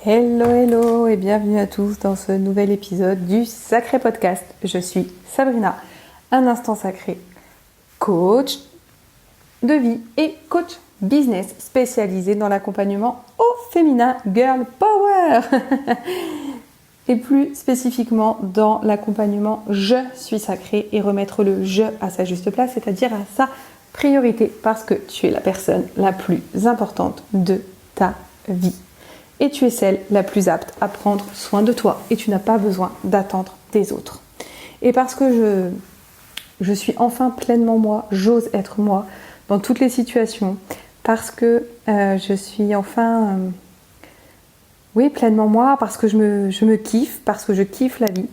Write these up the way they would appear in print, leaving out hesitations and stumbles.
Hello, hello et bienvenue à tous dans ce nouvel épisode du Sacré Podcast. Je suis Sabrina, un instant sacré, coach de vie et coach business spécialisé dans l'accompagnement au féminin Girl Power et plus spécifiquement dans l'accompagnement Je suis sacré et remettre le je à sa juste place, c'est-à-dire à sa priorité parce que tu es la personne la plus importante de ta vie. Et tu es celle la plus apte à prendre soin de toi et tu n'as pas besoin d'attendre des autres. Et parce que je suis enfin pleinement moi, j'ose être moi dans toutes les situations, parce que je suis enfin pleinement moi, parce que je me kiffe, parce que je kiffe la vie.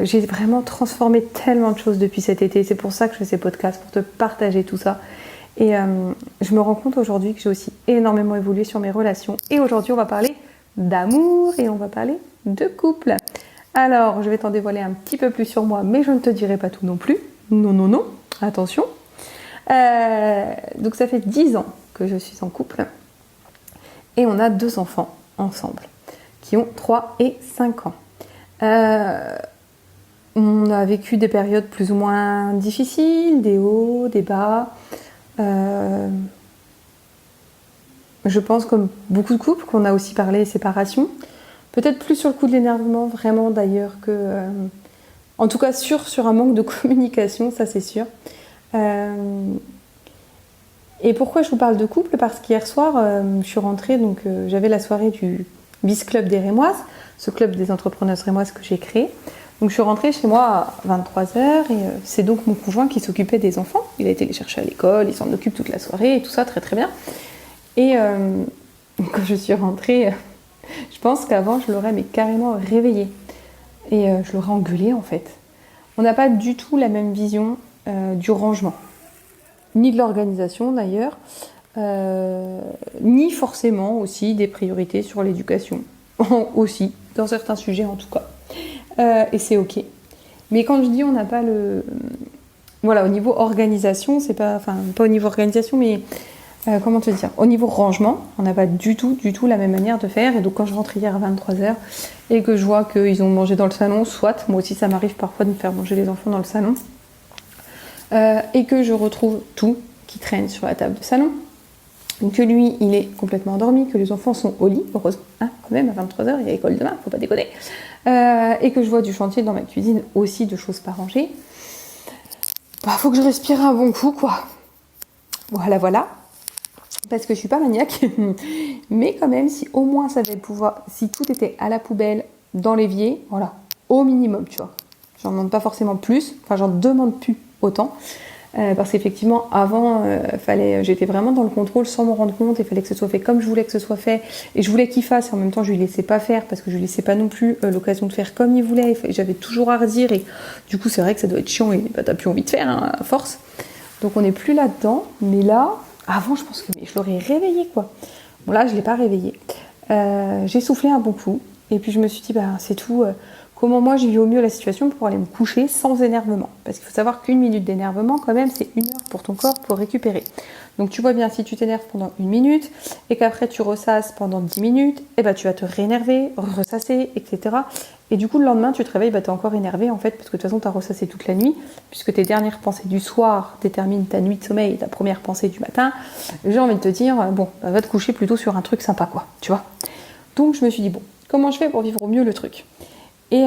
J'ai vraiment transformé tellement de choses depuis cet été, c'est pour ça que je fais ces podcasts, pour te partager tout ça. Et je me rends compte aujourd'hui que j'ai aussi énormément évolué sur mes relations. Et aujourd'hui, on va parler d'amour et on va parler de couple. Alors, je vais t'en dévoiler un petit peu plus sur moi, mais je ne te dirai pas tout non plus. Non, attention. Donc, ça fait 10 ans que je suis en couple. Et on a 2 enfants ensemble, qui ont 3 et 5 ans. On a vécu des périodes plus ou moins difficiles, des hauts, des bas. Je pense comme beaucoup de couples qu'on a aussi parlé séparation, peut-être plus sur le coup de l'énervement vraiment d'ailleurs que en tout cas sur un manque de communication, ça c'est sûr. Et pourquoi je vous parle de couple? Parce qu'hier soir je suis rentrée, donc j'avais la soirée du Biz Club des Rémoises, ce club des entrepreneuses rémoises que j'ai créé. Donc je suis rentrée chez moi à 23h et c'est donc mon conjoint qui s'occupait des enfants. Il a été les chercher à l'école, il s'en occupe toute la soirée et tout ça, très très bien. Et quand je suis rentrée, je pense qu'avant je l'aurais carrément réveillé. Et je l'aurais engueulé en fait. On n'a pas du tout la même vision du rangement. Ni de l'organisation d'ailleurs, ni forcément aussi des priorités sur l'éducation. Aussi, dans certains sujets en tout cas. Et c'est ok. Mais quand je dis on n'a pas le... Voilà, au niveau organisation, c'est pas... Enfin, pas au niveau organisation, mais... comment te dire? Au niveau rangement, on n'a pas du tout la même manière de faire. Et donc quand je rentre hier à 23h et que je vois qu'ils ont mangé dans le salon, soit, moi aussi ça m'arrive parfois de me faire manger les enfants dans le salon, et que je retrouve tout qui traîne sur la table de salon, que lui, il est complètement endormi, que les enfants sont au lit, heureusement, hein, quand même, à 23h, il y a école demain, faut pas déconner, et que je vois du chantier dans ma cuisine, aussi de choses pas rangées, bah, faut que je respire un bon coup, quoi. Voilà, parce que je suis pas maniaque, mais quand même, si au moins ça devait pouvoir, si tout était à la poubelle, dans l'évier, voilà, au minimum, tu vois. J'en demande pas forcément plus, enfin, j'en demande plus autant. Parce qu'effectivement avant j'étais vraiment dans le contrôle sans m'en rendre compte, il fallait que ce soit fait comme je voulais que ce soit fait et je voulais qu'il fasse et en même temps je lui laissais pas faire parce que je lui laissais pas non plus l'occasion de faire comme il voulait et j'avais toujours à redire et du coup c'est vrai que ça doit être chiant et bah, t'as plus envie de faire hein, à force, donc on n'est plus là-dedans. Mais là avant je pense que je l'aurais réveillé quoi. Bon là je l'ai pas réveillé, j'ai soufflé un bon coup et puis je me suis dit bah c'est tout, comment moi je vis au mieux la situation pour aller me coucher sans énervement. Parce qu'il faut savoir qu'une minute d'énervement, quand même, c'est 1 heure pour ton corps pour récupérer. Donc tu vois bien, si tu t'énerves pendant 1 minute et qu'après tu ressasses pendant 10 minutes, et bah, tu vas te réénerver, ressasser, etc. Et du coup, le lendemain, tu te réveilles, bah, tu es encore énervé en fait, parce que de toute façon, tu as ressassé toute la nuit, puisque tes dernières pensées du soir déterminent ta nuit de sommeil et ta première pensée du matin. J'ai envie de te dire, bon, bah, va te coucher plutôt sur un truc sympa, quoi, tu vois. Donc je me suis dit, bon, comment je fais pour vivre au mieux le truc? Et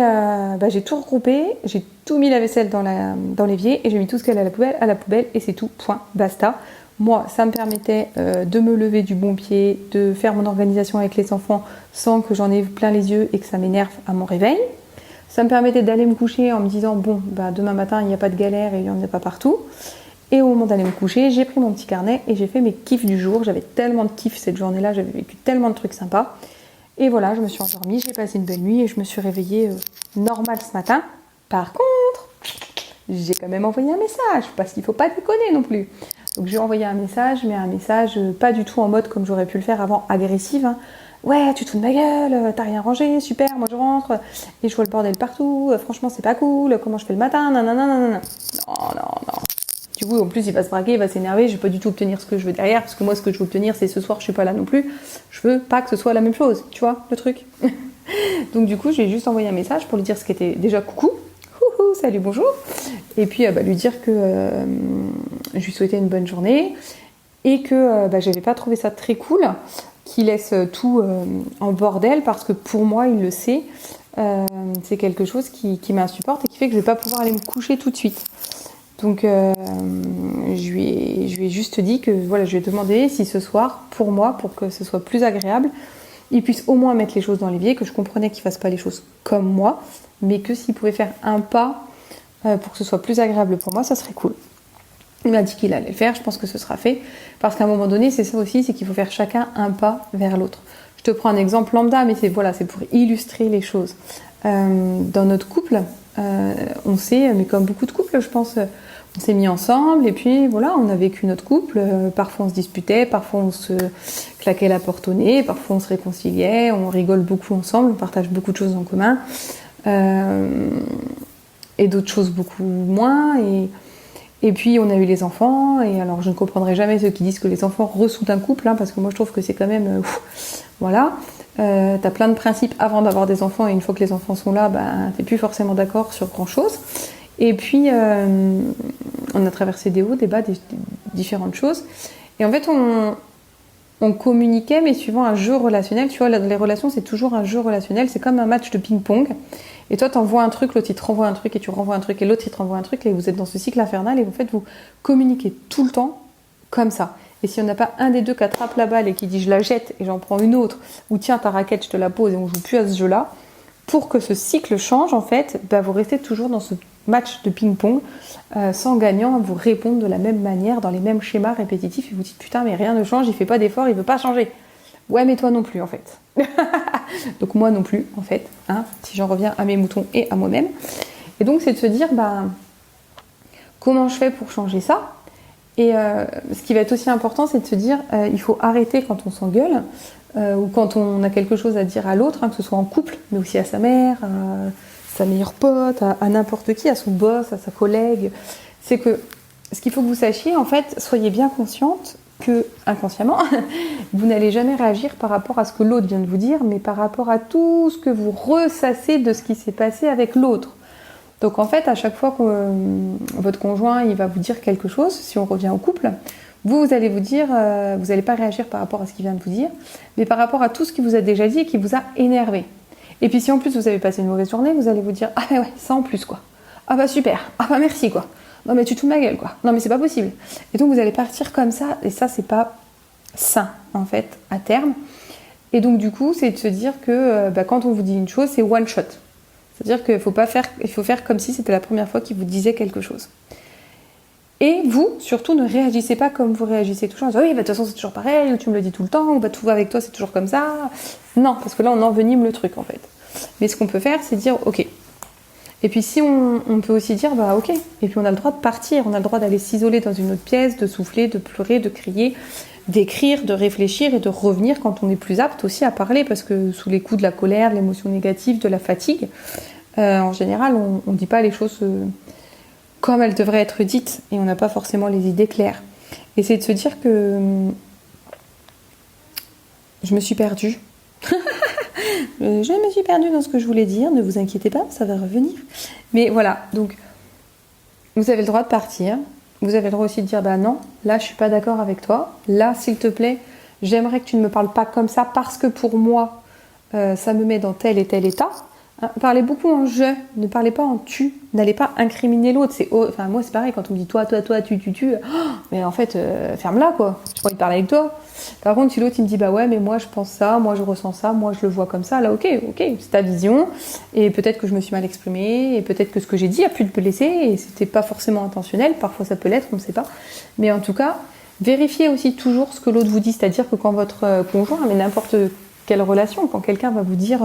j'ai tout regroupé, j'ai tout mis la vaisselle dans l'évier et j'ai mis tout ce qu'elle a à la poubelle et c'est tout, point, basta. Moi, ça me permettait de me lever du bon pied, de faire mon organisation avec les enfants sans que j'en ai plein les yeux et que ça m'énerve à mon réveil. Ça me permettait d'aller me coucher en me disant, bon, bah, demain matin, il n'y a pas de galère et il n'y en a pas partout. Et au moment d'aller me coucher, j'ai pris mon petit carnet et j'ai fait mes kiffs du jour. J'avais tellement de kiffs cette journée-là, j'avais vécu tellement de trucs sympas. Et voilà, je me suis endormie, j'ai passé une belle nuit et je me suis réveillée normal ce matin. Par contre, j'ai quand même envoyé un message, parce qu'il ne faut pas déconner non plus. Donc j'ai envoyé un message, mais un message pas du tout en mode comme j'aurais pu le faire avant, agressive. Hein. Ouais, tu te fous de ma gueule, t'as rien rangé, super, moi je rentre, et je vois le bordel partout, franchement c'est pas cool, comment je fais le matin, nanana. Non. du coup, en plus, il va se braquer, il va s'énerver, je vais pas du tout obtenir ce que je veux derrière, parce que moi, ce que je veux obtenir, c'est ce soir, je suis pas là non plus. Je veux pas que ce soit la même chose, tu vois, le truc. Donc du coup, je lui ai juste envoyé un message pour lui dire ce qui était déjà coucou, salut, bonjour, et puis lui dire que je lui souhaitais une bonne journée et que j'avais pas trouvé ça très cool qu'il laisse tout en bordel, parce que pour moi, il le sait, c'est quelque chose qui m'insupporte et qui fait que je vais pas pouvoir aller me coucher tout de suite. Donc je lui ai juste dit que voilà, je lui ai demandé si ce soir, pour moi, pour que ce soit plus agréable, il puisse au moins mettre les choses dans l'évier, que je comprenais qu'il fasse pas les choses comme moi, mais que s'il pouvait faire un pas pour que ce soit plus agréable pour moi, ça serait cool. Il m'a dit qu'il allait le faire, je pense que ce sera fait, parce qu'à un moment donné, c'est ça aussi, c'est qu'il faut faire chacun un pas vers l'autre. Je te prends un exemple lambda, mais c'est pour illustrer les choses. Dans notre couple, on s'est, mais comme beaucoup de couples, je pense, on s'est mis ensemble et puis voilà, on a vécu notre couple. Parfois on se disputait, parfois on se claquait la porte au nez, parfois on se réconciliait, on rigole beaucoup ensemble, on partage beaucoup de choses en commun, et d'autres choses beaucoup moins. Et puis on a eu les enfants, et alors je ne comprendrai jamais ceux qui disent que les enfants ressoudent un couple, hein, parce que moi je trouve que c'est quand même... voilà. T'as plein de principes avant d'avoir des enfants, et une fois que les enfants sont là, t'es plus forcément d'accord sur grand chose. Et puis on a traversé des hauts, des bas, des différentes choses. Et en fait on communiquait, mais suivant un jeu relationnel. Tu vois, les relations, c'est toujours un jeu relationnel, c'est comme un match de ping-pong. Et toi, t'envoies un truc, l'autre il te renvoie un truc, et tu renvoies un truc, et l'autre il te renvoie un truc, et vous êtes dans ce cycle infernal, et en fait vous communiquez tout le temps comme ça. Et si on n'a pas un des deux qui attrape la balle et qui dit je la jette et j'en prends une autre, ou tiens ta raquette je te la pose et on joue plus à ce jeu-là, pour que ce cycle change, en fait, vous restez toujours dans ce match de ping-pong, sans gagnant, à vous répondre de la même manière, dans les mêmes schémas répétitifs, et vous dites putain mais rien ne change, il fait pas d'effort, il veut pas changer. Ouais, mais toi non plus en fait. Donc moi non plus en fait, hein, si j'en reviens à mes moutons et à moi-même. Et donc c'est de se dire comment je fais pour changer ça. Et ce qui va être aussi important, c'est de se dire il faut arrêter quand on s'engueule, ou quand on a quelque chose à dire à l'autre, hein, que ce soit en couple, mais aussi à sa mère, à sa meilleure pote, à n'importe qui, à son boss, à sa collègue. C'est que ce qu'il faut que vous sachiez, en fait, soyez bien consciente que, inconsciemment, vous n'allez jamais réagir par rapport à ce que l'autre vient de vous dire, mais par rapport à tout ce que vous ressassez de ce qui s'est passé avec l'autre. Donc en fait, à chaque fois que votre conjoint il va vous dire quelque chose, si on revient au couple, vous allez vous dire, vous n'allez pas réagir par rapport à ce qu'il vient de vous dire, mais par rapport à tout ce qu'il vous a déjà dit et qui vous a énervé. Et puis si en plus vous avez passé une mauvaise journée, vous allez vous dire ah ouais, ça en plus quoi. Ah bah super, ah bah merci quoi. Non mais tu te fous de ma gueule quoi. Non mais c'est pas possible. Et donc vous allez partir comme ça, et ça c'est pas sain en fait à terme. Et donc du coup c'est de se dire que quand on vous dit une chose, c'est one shot. C'est-à-dire qu'il faut faire comme si c'était la première fois qu'il vous disait quelque chose. Et vous, surtout, ne réagissez pas comme vous réagissez toujours. Oui, de toute façon, c'est toujours pareil, ou tu me le dis tout le temps, ou tout va avec toi, c'est toujours comme ça. Non, parce que là, on envenime le truc, en fait. Mais ce qu'on peut faire, c'est dire, ok. Et puis, si on peut aussi dire, ok. Et puis, on a le droit de partir, on a le droit d'aller s'isoler dans une autre pièce, de souffler, de pleurer, de crier, d'écrire, de réfléchir et de revenir quand on est plus apte aussi à parler, parce que sous les coups de la colère, de l'émotion négative, de la fatigue, en général, on ne dit pas les choses comme elles devraient être dites, et on n'a pas forcément les idées claires. Et c'est de se dire que je me suis perdue. Je me suis perdue dans ce que je voulais dire, ne vous inquiétez pas, ça va revenir. Mais voilà, donc vous avez le droit de partir, vous avez le droit aussi de dire non, là je suis pas d'accord avec toi, là s'il te plaît, j'aimerais que tu ne me parles pas comme ça, parce que pour moi, ça me met dans tel et tel état. Parlez beaucoup en je, ne parlez pas en tu, n'allez pas incriminer l'autre. Moi c'est pareil, quand on me dit toi, tu, mais en fait ferme-la quoi, j'ai pas envie de parler avec toi. Par contre si l'autre il me dit ouais mais moi je pense ça, moi je ressens ça, moi je le vois comme ça, là ok, c'est ta vision, et peut-être que je me suis mal exprimée, et peut-être que ce que j'ai dit a pu te blesser, et c'était pas forcément intentionnel, parfois ça peut l'être, on ne sait pas, mais en tout cas, vérifiez aussi toujours ce que l'autre vous dit, c'est-à-dire que quand votre conjoint, mais n'importe quelle relation, quand quelqu'un va vous dire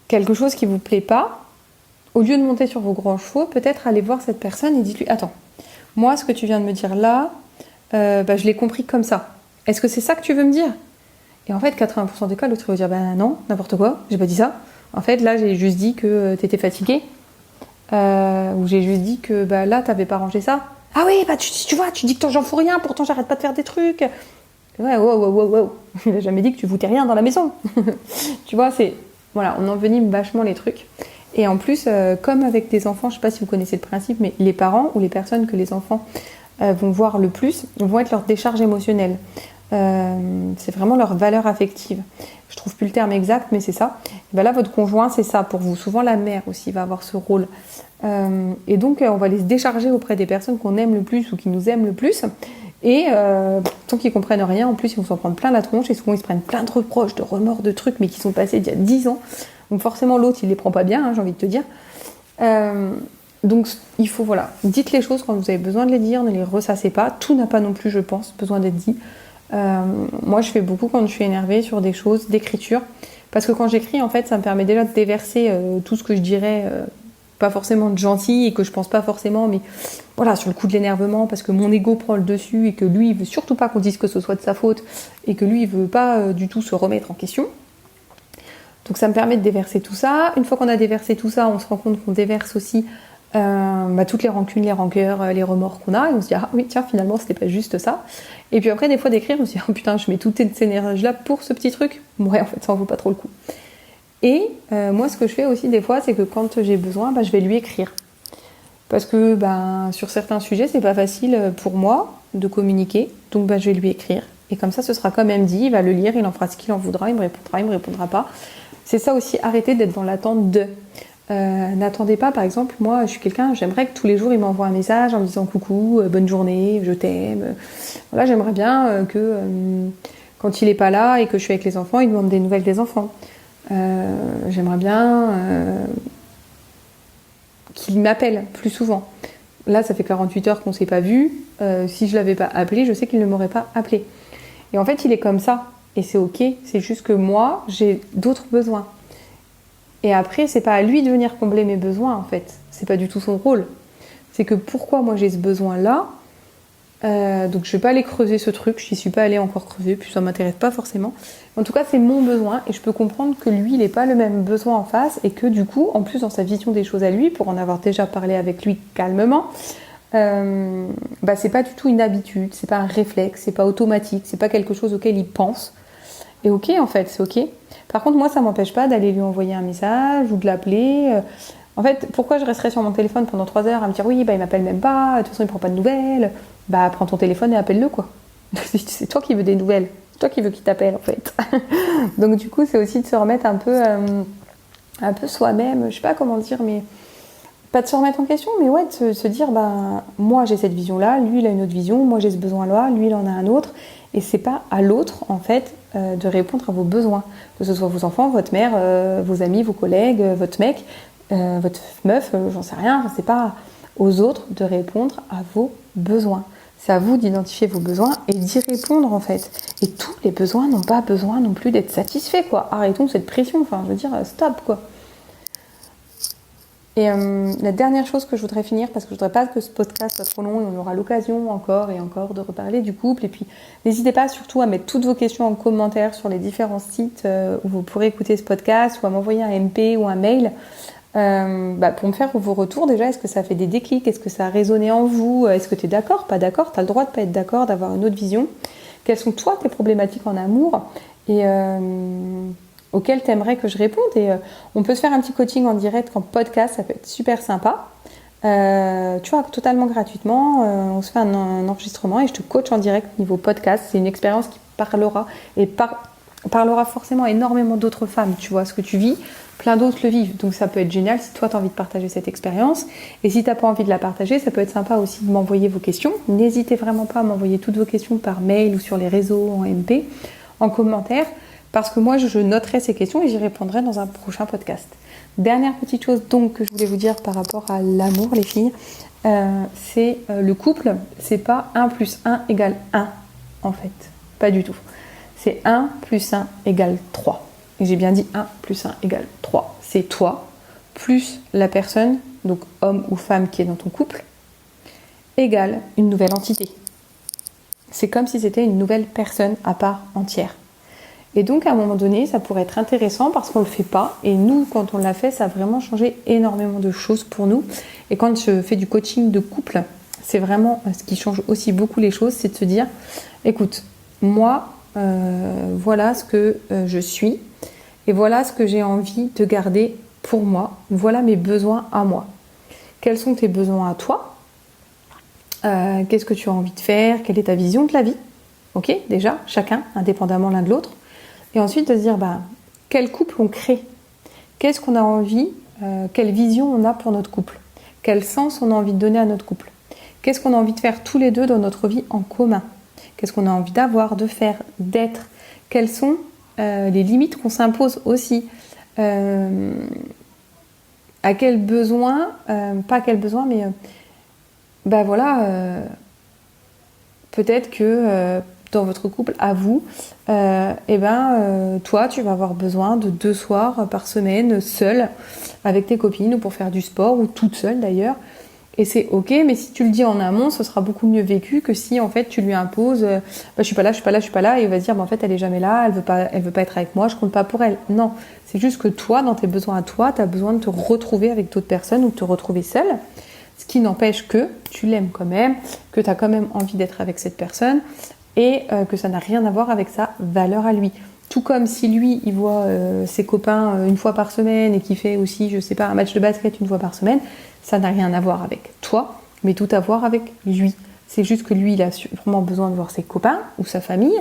quelque chose qui vous plaît pas, au lieu de monter sur vos grands chevaux, peut-être allez voir cette personne et dites-lui attends, moi ce que tu viens de me dire là, je l'ai compris comme ça. Est-ce que c'est ça que tu veux me dire? Et en fait, 80% des cas, l'autre va dire non, n'importe quoi, j'ai pas dit ça. En fait, là, j'ai juste dit que t'étais fatiguée, ou j'ai juste dit que là, t'avais pas rangé ça. Ah oui, bah tu vois, tu dis que j'en fous rien, pourtant j'arrête pas de faire des trucs. Ouais, wow. Il a jamais dit que tu foutais rien dans la maison. Tu vois, voilà, on envenime vachement les trucs. Et en plus, comme avec des enfants, je sais pas si vous connaissez le principe, mais les parents ou les personnes que les enfants vont voir le plus vont être leur décharge émotionnelle. C'est vraiment leur valeur affective. Je trouve plus le terme exact, mais c'est ça. Et ben là, votre conjoint, c'est ça pour vous. Souvent, la mère aussi va avoir ce rôle. Et donc, on va les décharger auprès des personnes qu'on aime le plus ou qui nous aiment le plus. Et tant qu'ils comprennent rien, en plus, ils vont s'en prendre plein la tronche. Et souvent, ils se prennent plein de reproches, de remords, de trucs, mais qui sont passés il y a 10 ans. Donc forcément, l'autre, il les prend pas bien, hein, j'ai envie de te dire. Donc, il faut, voilà, dites les choses quand vous avez besoin de les dire, ne les ressassez pas. Tout n'a pas non plus, je pense, besoin d'être dit. Moi, je fais beaucoup quand je suis énervée sur des choses d'écriture. Parce que quand j'écris, en fait, ça me permet déjà de déverser tout ce que je dirais, pas forcément de gentil et que je pense pas forcément, mais voilà, sur le coup de l'énervement, parce que mon ego prend le dessus et que lui, il veut surtout pas qu'on dise que ce soit de sa faute et que lui, il veut pas du tout se remettre en question. Donc ça me permet de déverser tout ça. Une fois qu'on a déversé tout ça, on se rend compte qu'on déverse aussi toutes les rancunes, les rancœurs, les remords qu'on a. Et on se dit, ah oui, tiens, finalement, c'était pas juste ça. Et puis après, des fois, d'écrire, on se dit, oh putain, je mets toute cette énergie-là pour ce petit truc. Ouais, en fait, ça en vaut pas trop le coup. Et moi, ce que je fais aussi des fois, c'est que quand j'ai besoin, je vais lui écrire. Parce que sur certains sujets, c'est pas facile pour moi de communiquer. Donc je vais lui écrire. Et comme ça, ce sera quand même dit, il va le lire, il en fera ce qu'il en voudra, il me répondra pas. C'est ça aussi, arrêter d'être dans l'attente de. N'attendez pas, par exemple, moi, je suis quelqu'un, j'aimerais que tous les jours, il m'envoie un message en me disant coucou, bonne journée, je t'aime. Voilà, j'aimerais bien que quand il est pas là et que je suis avec les enfants, il demande des nouvelles des enfants. J'aimerais bien qu'il m'appelle plus souvent. Là, ça fait 48 heures qu'on ne s'est pas vu. Si je ne l'avais pas appelé, je sais qu'il ne m'aurait pas appelé. Et en fait, il est comme ça. Et c'est ok. C'est juste que moi, j'ai d'autres besoins. Et après, c'est pas à lui de venir combler mes besoins, en fait. C'est pas du tout son rôle. C'est que pourquoi moi j'ai ce besoin-là, donc je vais pas aller creuser ce truc, je n'y suis pas allée encore creuser, puis ça m'intéresse pas forcément. En tout cas, c'est mon besoin et je peux comprendre que lui, il n'est pas le même besoin en face et que du coup, en plus dans sa vision des choses à lui, pour en avoir déjà parlé avec lui calmement, c'est pas du tout une habitude, c'est pas un réflexe, c'est pas automatique, c'est pas quelque chose auquel il pense. Et ok, en fait, c'est ok. Par contre, moi, ça m'empêche pas d'aller lui envoyer un message ou de l'appeler. En fait, pourquoi je resterais sur mon téléphone pendant 3 heures à me dire oui, il m'appelle même pas, de toute façon, il prend pas de nouvelles. Prends ton téléphone et appelle-le, quoi. C'est toi qui veux des nouvelles. C'est toi qui veux qu'il t'appelle, en fait. Donc, du coup, c'est aussi de se remettre un peu soi-même. Je sais pas comment dire, mais pas de se remettre en question, mais ouais, de se dire, moi, j'ai cette vision-là, lui, il a une autre vision, moi, j'ai ce besoin-là, lui, il en a un autre. Et c'est pas à l'autre, en fait, de répondre à vos besoins. Que ce soit vos enfants, votre mère, vos amis, vos collègues, votre mec, votre meuf, j'en sais rien. C'est pas aux autres de répondre à vos besoins. C'est à vous d'identifier vos besoins et d'y répondre, en fait. Et tous les besoins n'ont pas besoin non plus d'être satisfaits, quoi. Arrêtons cette pression, enfin, je veux dire, stop, quoi. Et la dernière chose que je voudrais finir, parce que je voudrais pas que ce podcast soit trop long et on aura l'occasion encore et encore de reparler du couple. Et puis, n'hésitez pas surtout à mettre toutes vos questions en commentaire sur les différents sites où vous pourrez écouter ce podcast ou à m'envoyer un MP ou un mail pour me faire vos retours. Déjà, est-ce que ça fait des déclics? Est-ce que ça a résonné en vous? Est-ce que tu es d'accord? Pas d'accord? Tu as le droit de pas être d'accord, d'avoir une autre vision. Quelles sont, toi, tes problématiques en amour? Et auquel tu aimerais que je réponde. Et on peut se faire un petit coaching en direct, en podcast, ça peut être super sympa. Tu vois, totalement gratuitement, on se fait un enregistrement et je te coach en direct niveau podcast. C'est une expérience qui parlera et parlera forcément énormément d'autres femmes. Tu vois, ce que tu vis, plein d'autres le vivent. Donc ça peut être génial si toi tu as envie de partager cette expérience. Et si tu n'as pas envie de la partager, ça peut être sympa aussi de m'envoyer vos questions. N'hésitez vraiment pas à m'envoyer toutes vos questions par mail ou sur les réseaux en MP, en commentaire. Parce que moi, je noterai ces questions et j'y répondrai dans un prochain podcast. Dernière petite chose donc que je voulais vous dire par rapport à l'amour, les filles, c'est le couple, c'est pas 1 plus 1 égale 1, en fait. Pas du tout. C'est 1 plus 1 égale 3. Et j'ai bien dit 1 plus 1 égale 3. C'est toi, plus la personne, donc homme ou femme qui est dans ton couple, égale une nouvelle entité. C'est comme si c'était une nouvelle personne à part entière. Et donc, à un moment donné, ça pourrait être intéressant parce qu'on ne le fait pas. Et nous, quand on l'a fait, ça a vraiment changé énormément de choses pour nous. Et quand je fais du coaching de couple, c'est vraiment ce qui change aussi beaucoup les choses, c'est de se dire, écoute, moi, voilà ce que je suis et voilà ce que j'ai envie de garder pour moi. Voilà mes besoins à moi. Quels sont tes besoins à toi ? Qu'est-ce que tu as envie de faire ? Quelle est ta vision de la vie ? Ok, déjà, chacun, indépendamment l'un de l'autre. Et ensuite de se dire, quel couple on crée ? Qu'est-ce qu'on a envie ? Quelle vision on a pour notre couple ? Quel sens on a envie de donner à notre couple ? Qu'est-ce qu'on a envie de faire tous les deux dans notre vie en commun ? Qu'est-ce qu'on a envie d'avoir, de faire, d'être ? Quelles sont les limites qu'on s'impose aussi ? À quel besoin, pas quel besoin, mais peut-être que dans votre couple, à vous, toi, tu vas avoir besoin de 2 soirs par semaine, seule, avec tes copines, ou pour faire du sport, ou toute seule d'ailleurs. Et c'est ok, mais si tu le dis en amont, ce sera beaucoup mieux vécu que si en fait tu lui imposes je suis pas là, et il va se dire en fait elle est jamais là, elle veut pas être avec moi, je compte pas pour elle. Non, c'est juste que toi, dans tes besoins à toi, tu as besoin de te retrouver avec d'autres personnes ou de te retrouver seule. Ce qui n'empêche que tu l'aimes quand même, que tu as quand même envie d'être avec cette personne et que ça n'a rien à voir avec sa valeur à lui. Tout comme si lui, il voit ses copains une fois par semaine et qu'il fait aussi, je sais pas, un match de basket une fois par semaine, ça n'a rien à voir avec toi, mais tout à voir avec lui. C'est juste que lui, il a vraiment besoin de voir ses copains ou sa famille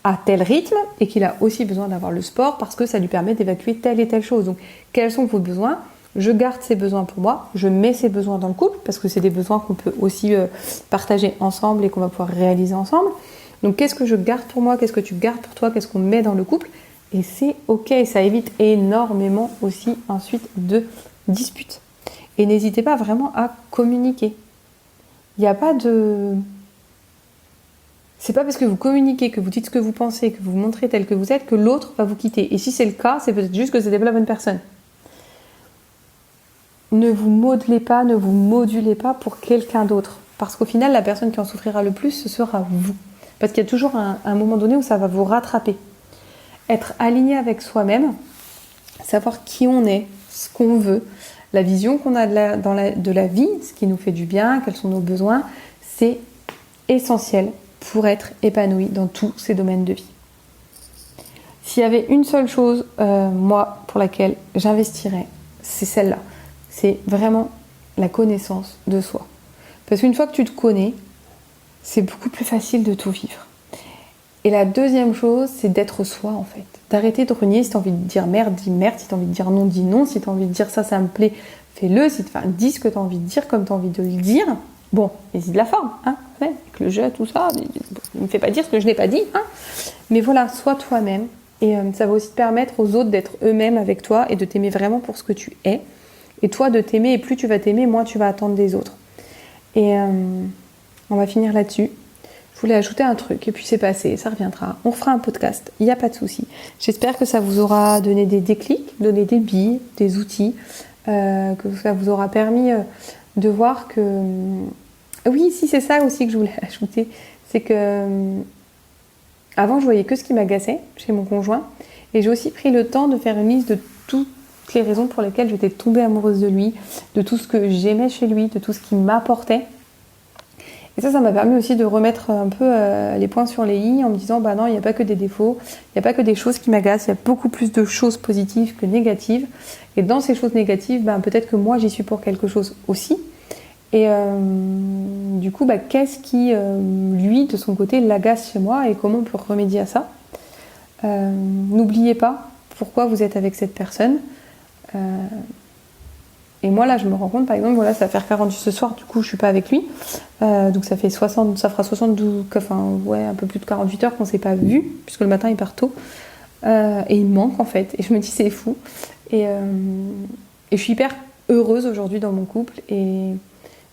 à tel rythme et qu'il a aussi besoin d'avoir le sport parce que ça lui permet d'évacuer telle et telle chose. Donc, quels sont vos besoins ? Je garde ces besoins pour moi, je mets ces besoins dans le couple parce que c'est des besoins qu'on peut aussi partager ensemble et qu'on va pouvoir réaliser ensemble. Donc, qu'est-ce que je garde pour moi ? Qu'est-ce que tu gardes pour toi ? Qu'est-ce qu'on met dans le couple ? Et c'est ok, ça évite énormément aussi ensuite de disputes. Et n'hésitez pas vraiment à communiquer. Il n'y a pas de... C'est pas parce que vous communiquez, que vous dites ce que vous pensez, que vous vous montrez tel que vous êtes, que l'autre va vous quitter. Et si c'est le cas, c'est peut-être juste que c'était pas la bonne personne. Ne vous modelez pas, ne vous modulez pas pour quelqu'un d'autre. Parce qu'au final, la personne qui en souffrira le plus, ce sera vous. Parce qu'il y a toujours un moment donné où ça va vous rattraper. Être aligné avec soi-même, savoir qui on est, ce qu'on veut, la vision qu'on a de la vie, ce qui nous fait du bien, quels sont nos besoins, c'est essentiel pour être épanoui dans tous ces domaines de vie. S'il y avait une seule chose, moi, pour laquelle j'investirais, c'est celle-là. C'est vraiment la connaissance de soi. Parce qu'une fois que tu te connais, c'est beaucoup plus facile de tout vivre. Et la deuxième chose, c'est d'être soi en fait. D'arrêter de renier. Si tu as envie de dire merde, dis merde. Si tu as envie de dire non, dis non. Si tu as envie de dire ça me plaît, fais-le. Dis ce que tu as envie de dire comme tu as envie de le dire. Bon, mais c'est de la forme, hein, ouais, avec le jeu, tout ça. Ne me fais pas dire ce que je n'ai pas dit, hein. Mais voilà, sois toi-même. Et ça va aussi te permettre aux autres d'être eux-mêmes avec toi et de t'aimer vraiment pour ce que tu es. Et toi de t'aimer, et plus tu vas t'aimer, moins tu vas attendre des autres. Et on va finir là-dessus. Je voulais ajouter un truc, et puis c'est passé, ça reviendra. On refera un podcast, il n'y a pas de souci. J'espère que ça vous aura donné des déclics, donné des billes, des outils, que ça vous aura permis de voir que... Oui, si, c'est ça aussi que je voulais ajouter. C'est que... Avant, je voyais que ce qui m'agaçait chez mon conjoint. Et j'ai aussi pris le temps de faire une liste de toutes les raisons pour lesquelles j'étais tombée amoureuse de lui, de tout ce que j'aimais chez lui, de tout ce qu'il m'apportait. Et ça m'a permis aussi de remettre un peu les points sur les i en me disant non, il n'y a pas que des défauts, il n'y a pas que des choses qui m'agacent, il y a beaucoup plus de choses positives que négatives. Et dans ces choses négatives, peut-être que moi j'y suis pour quelque chose aussi. Et du coup, qu'est-ce qui, lui, de son côté, l'agace chez moi et comment on peut remédier à ça ? N'oubliez pas pourquoi vous êtes avec cette personne. Et moi, là, je me rends compte, par exemple, voilà, ça va faire 48 ce soir, du coup, je suis pas avec lui. Donc ça fera 72, un peu plus de 48 heures qu'on s'est pas vu, puisque le matin, il part tôt. Et il me manque, en fait. Et je me dis, c'est fou. Et je suis hyper heureuse aujourd'hui dans mon couple. Et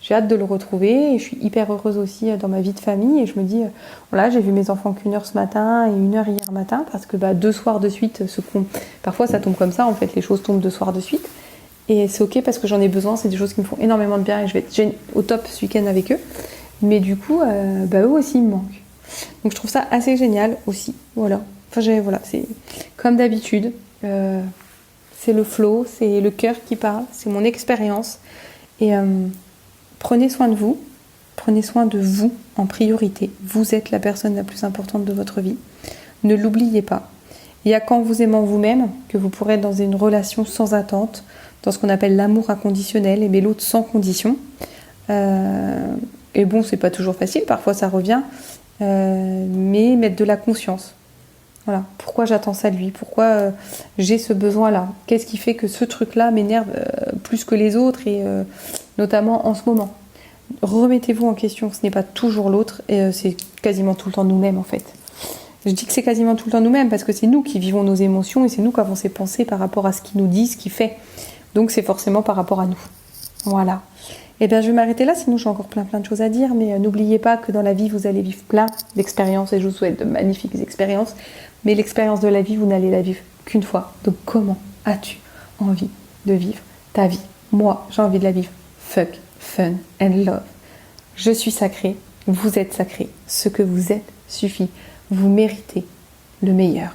j'ai hâte de le retrouver. Et je suis hyper heureuse aussi dans ma vie de famille. Et je me dis, voilà, j'ai vu mes enfants qu'1 heure ce matin et 1 heure hier matin, parce que 2 soirs de suite, parfois ça tombe comme ça, en fait, les choses tombent 2 soirs de suite. Et c'est ok parce que j'en ai besoin, c'est des choses qui me font énormément de bien et je vais être au top ce week-end avec eux. Mais du coup, eux aussi ils me manquent. Donc je trouve ça assez génial aussi. Voilà. Voilà, c'est comme d'habitude. C'est le flow, c'est le cœur qui parle, c'est mon expérience. Et prenez soin de vous, prenez soin de vous en priorité. Vous êtes la personne la plus importante de votre vie. Ne l'oubliez pas. Il n'y a qu'en vous aimant vous-même que vous pourrez être dans une relation sans attente, dans ce qu'on appelle l'amour inconditionnel, aimer l'autre sans condition. Et bon, c'est pas toujours facile, parfois ça revient, mais mettre de la conscience. Voilà, pourquoi j'attends ça de lui, pourquoi j'ai ce besoin-là, qu'est-ce qui fait que ce truc-là m'énerve plus que les autres, et notamment en ce moment. Remettez-vous en question, ce n'est pas toujours l'autre, et c'est quasiment tout le temps nous-mêmes en fait. Je dis que c'est quasiment tout le temps nous-mêmes parce que c'est nous qui vivons nos émotions et c'est nous qui avons ces pensées par rapport à ce qu'il nous dit, ce qu'il fait. Donc c'est forcément par rapport à nous. Voilà. Et bien je vais m'arrêter là, sinon j'ai encore plein de choses à dire, mais n'oubliez pas que dans la vie vous allez vivre plein d'expériences et je vous souhaite de magnifiques expériences. Mais l'expérience de la vie, vous n'allez la vivre qu'une fois. Donc comment as-tu envie de vivre ta vie? Moi, j'ai envie de la vivre fuck, fun and love. Je suis sacrée, vous êtes sacré. Ce que vous êtes suffit. Vous méritez le meilleur.